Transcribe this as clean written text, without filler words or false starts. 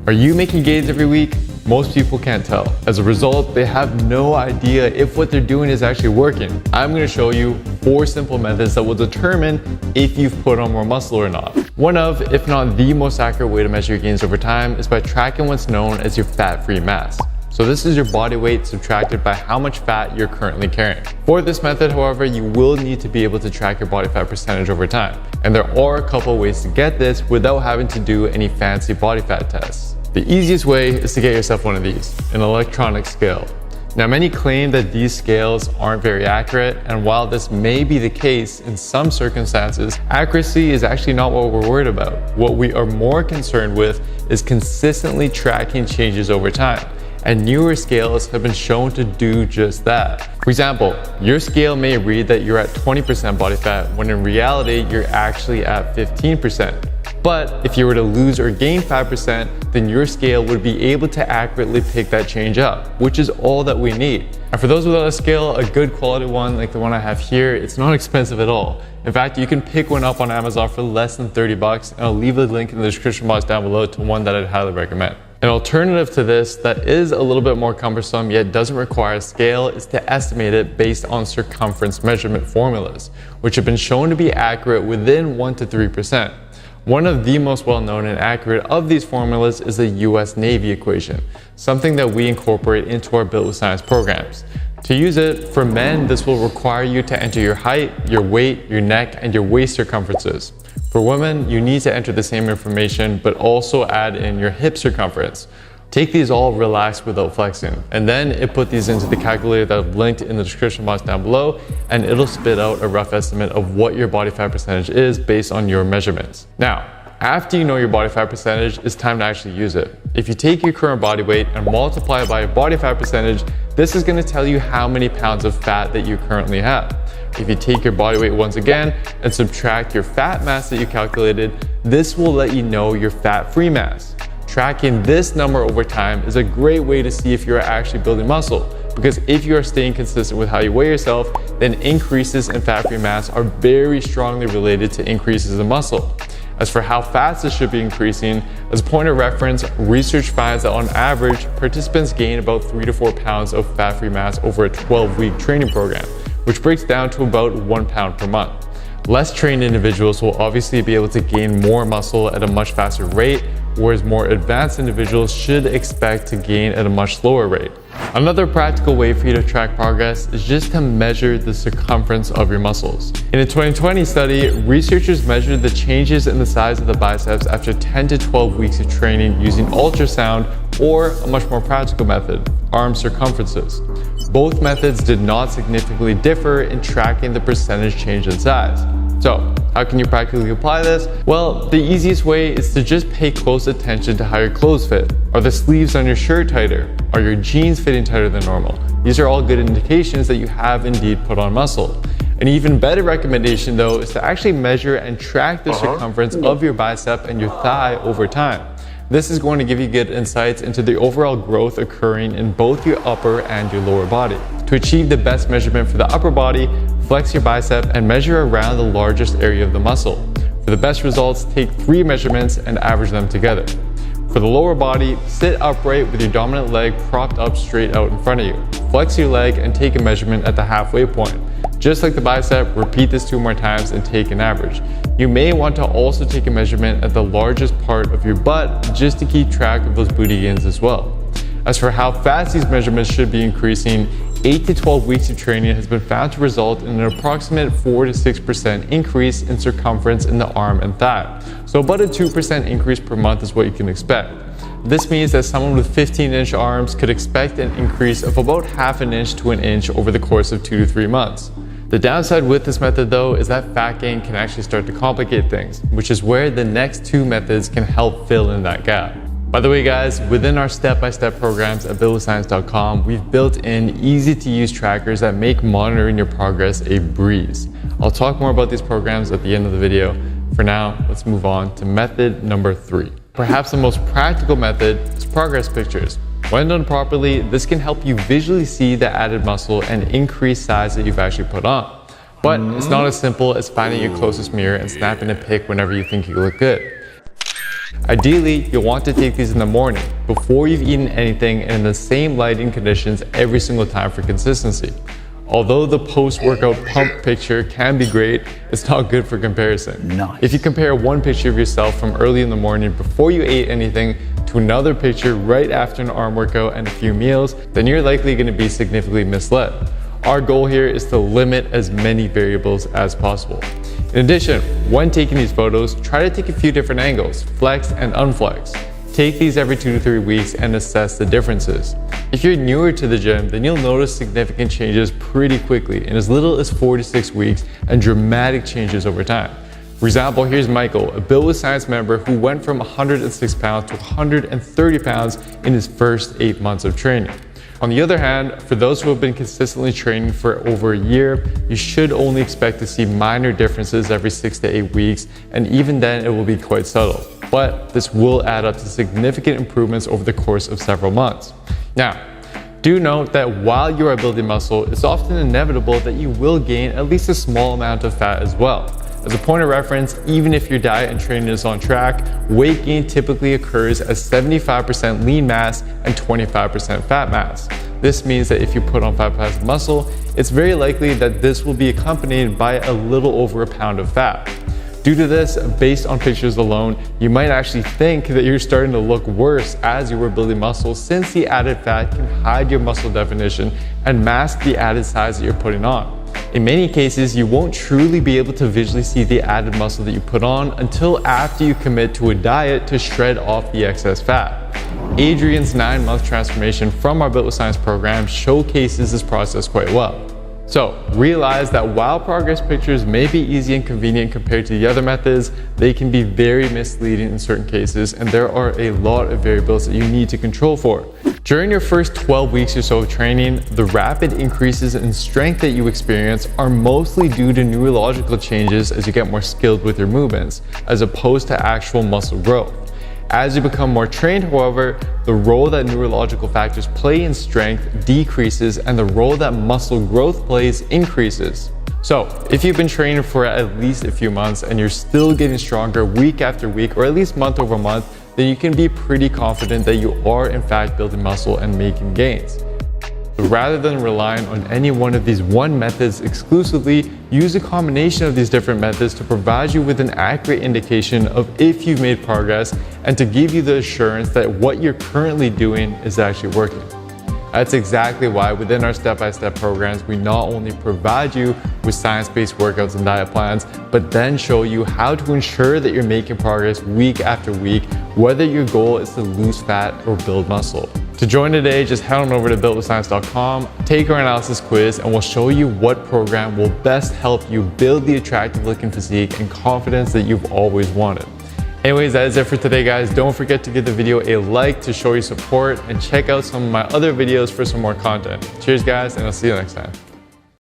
Are you making gains every week? Most people can't tell. As a result, they have no idea if what they're doing is actually working. I'm going to show you 4 simple methods that will determine if you've put on more muscle or not. One of, if not the most accurate way to measure your gains over time is by tracking what's known as your fat-free mass. So this is your body weight subtracted by how much fat you're currently carrying. For this method, however, you will need to be able to track your body fat percentage over time. And there are a couple ways to get this without having to do any fancy body fat tests. The easiest way is to get yourself one of these, an electronic scale. Now, many claim that these scales aren't very accurate, and while this may be the case in some circumstances, accuracy is actually not what we're worried about. What we are more concerned with is consistently tracking changes over time. And newer scales have been shown to do just that. For example, your scale may read that you're at 20% body fat when in reality you're actually at 15%. But if you were to lose or gain 5%, then your scale would be able to accurately pick that change up, which is all that we need. And for those without a scale, a good quality one like the one I have here, it's not expensive at all. In fact, you can pick one up on Amazon for less than 30 bucks, and I'll leave a link in the description box down below to one that I'd highly recommend. An alternative to this that is a little bit more cumbersome yet doesn't require a scale is to estimate it based on circumference measurement formulas, which have been shown to be accurate within 1 to 3%. One of the most well-known and accurate of these formulas is the US Navy equation, something that we incorporate into our Built with Science programs. To use it, for men, this will require you to enter your height, your weight, your neck, and your waist circumferences. For women, you need to enter the same information, but also add in your hip circumference. Take these all relaxed without flexing, and then input these into the calculator that I've linked in the description box down below, and it'll spit out a rough estimate of what your body fat percentage is based on your measurements. Now, after you know your body fat percentage, it's time to actually use it. If you take your current body weight and multiply it by your body fat percentage, this is going to tell you how many pounds of fat that you currently have. If you take your body weight once again and subtract your fat mass that you calculated, this will let you know your fat-free mass. Tracking this number over time is a great way to see if you're actually building muscle, because if you are staying consistent with how you weigh yourself, then increases in fat-free mass are very strongly related to increases in muscle. As for how fast this should be increasing, as a point of reference, research finds that on average, participants gain about 3 to 4 pounds of fat-free mass over a 12-week training program, which breaks down to about 1 pound per month. Less trained individuals will obviously be able to gain more muscle at a much faster rate, whereas more advanced individuals should expect to gain at a much slower rate. Another practical way for you to track progress is just to measure the circumference of your muscles. In a 2020 study, researchers measured the changes in the size of the biceps after 10 to 12 weeks of training using ultrasound or a much more practical method, arm circumferences. Both methods did not significantly differ in tracking the percentage change in size. So, how can you practically apply this? Well, the easiest way is to just pay close attention to how your clothes fit. Are the sleeves on your shirt tighter? Are your jeans fitting tighter than normal? These are all good indications that you have indeed put on muscle. An even better recommendation though is to actually measure and track the circumference of your bicep and your thigh over time. This is going to give you good insights into the overall growth occurring in both your upper and your lower body. To achieve the best measurement for the upper body, flex your bicep and measure around the largest area of the muscle. For the best results, take 3 measurements and average them together. For the lower body, sit upright with your dominant leg propped up straight out in front of you. Flex your leg and take a measurement at the halfway point. Just like the bicep, repeat this 2 more times and take an average. You may want to also take a measurement at the largest part of your butt just to keep track of those booty gains as well. As for how fast these measurements should be increasing, 8 to 12 weeks of training has been found to result in an approximate 4 to 6% increase in circumference in the arm and thigh. So about a 2% increase per month is what you can expect. This means that someone with 15-inch arms could expect an increase of about half an inch to an inch over the course of 2 to 3 months. The downside with this method though is that fat gain can actually start to complicate things, which is where the next 2 methods can help fill in that gap. By the way guys, within our step-by-step programs at builtwithscience.com, we've built in easy-to-use trackers that make monitoring your progress a breeze. I'll talk more about these programs at the end of the video. For now, let's move on to method number 3. Perhaps the most practical method is progress pictures. When done properly, this can help you visually see the added muscle and increased size that you've actually put on. But it's not as simple as finding your closest mirror and snapping a pic whenever you think you look good. Ideally, you'll want to take these in the morning, before you've eaten anything and in the same lighting conditions every single time for consistency. Although the post-workout pump picture can be great, it's not good for comparison. Nice. If you compare one picture of yourself from early in the morning before you ate anything to another picture right after an arm workout and a few meals, then you're likely going to be significantly misled. Our goal here is to limit as many variables as possible. In addition, when taking these photos, try to take a few different angles, flex and unflex. Take these every 2 to 3 weeks and assess the differences. If you're newer to the gym, then you'll notice significant changes pretty quickly in as little as 4 to 6 weeks and dramatic changes over time. For example, here's Michael, a Built with Science member who went from 106 pounds to 130 pounds in his first 8 months of training. On the other hand, for those who have been consistently training for over a year, you should only expect to see minor differences every 6 to 8 weeks, and even then it will be quite subtle. But this will add up to significant improvements over the course of several months. Now, do note that while you are building muscle, it's often inevitable that you will gain at least a small amount of fat as well. As a point of reference, even if your diet and training is on track, weight gain typically occurs as 75% lean mass and 25% fat mass. This means that if you put on 5 pounds of muscle, it's very likely that this will be accompanied by a little over a pound of fat. Due to this, based on pictures alone, you might actually think that you're starting to look worse as you were building muscle, since the added fat can hide your muscle definition and mask the added size that you're putting on. In many cases, you won't truly be able to visually see the added muscle that you put on until after you commit to a diet to shred off the excess fat. Adrian's 9-month transformation from our Built with Science program showcases this process quite well. So realize that while progress pictures may be easy and convenient compared to the other methods, they can be very misleading in certain cases, and there are a lot of variables that you need to control for. During your first 12 weeks or so of training, the rapid increases in strength that you experience are mostly due to neurological changes as you get more skilled with your movements, as opposed to actual muscle growth. As you become more trained, however, the role that neurological factors play in strength decreases and the role that muscle growth plays increases. So, if you've been training for at least a few months and you're still getting stronger week after week or at least month over month, then you can be pretty confident that you are in fact building muscle and making gains. Rather than relying on any one of these methods exclusively, use a combination of these different methods to provide you with an accurate indication of if you've made progress and to give you the assurance that what you're currently doing is actually working. That's exactly why within our step-by-step programs, we not only provide you with science-based workouts and diet plans, but then show you how to ensure that you're making progress week after week, whether your goal is to lose fat or build muscle. To join today, just head on over to builtwithscience.com, take our analysis quiz, and we'll show you what program will best help you build the attractive looking physique and confidence that you've always wanted. Anyways, that is it for today, guys. Don't forget to give the video a like to show your support and check out some of my other videos for some more content. Cheers, guys, and I'll see you next time.